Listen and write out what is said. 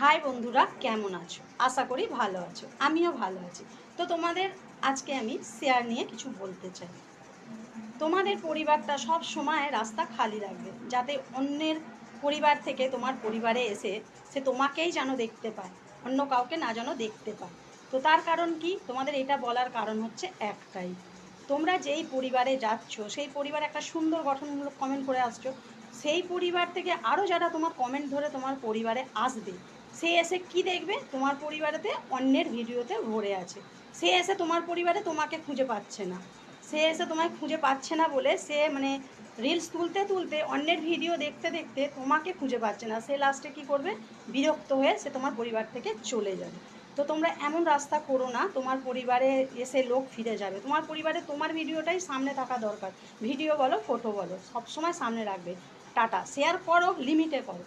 High বন্ধুরা, কেমন আছো? আশা করি ভালো আছো, আমিও ভালো আছি। তো তোমাদের আজকে আমি শেয়ার নিয়ে কিছু বলতে চাই। তোমাদের পরিবারটা সব সময় রাস্তা খালি রাখবে, যাতে অন্যের পরিবার থেকে তোমার পরিবারে এসে সে তোমাকেই যেন দেখতে পায়, অন্য কাউকে না যেন দেখতে পায়। তো তার কারণ কি? তোমাদের এটা বলার কারণ হচ্ছে একটাই, তোমরা যেই পরিবারে যাচ্ছ সেই পরিবার একটা সুন্দর গঠনমূলক কমেন্ট করে আসছো, সেই পরিবার থেকে আরও যারা তোমার কমেন্ট ধরে তোমার পরিবারে আসবে, সে এসে কি দেখবে? তোমার পরিবারেতে অন্যের ভিডিওতে ভরে আছে। সে এসে তোমার পরিবারে তোমাকে খুঁজে পাচ্ছে না, সে এসে তোমায় খুঁজে পাচ্ছে না বলে সে রিলস তুলতে তুলতে অন্যের ভিডিও দেখতে দেখতে তোমাকে খুঁজে পাচ্ছে না, সে লাস্টে কী করবে? বিরক্ত হয়ে সে তোমার পরিবার থেকে চলে যাবে। তো তোমরা এমন রাস্তা করো না, তোমার পরিবারে এসে লোক ফিরে যাবে। তোমার পরিবারে তোমার ভিডিওটাই সামনে থাকা দরকার। ভিডিও বলো, ফটো বলো, সবসময় সামনে রাখবে। টাটা। শেয়ার করো, লিমিটে করো।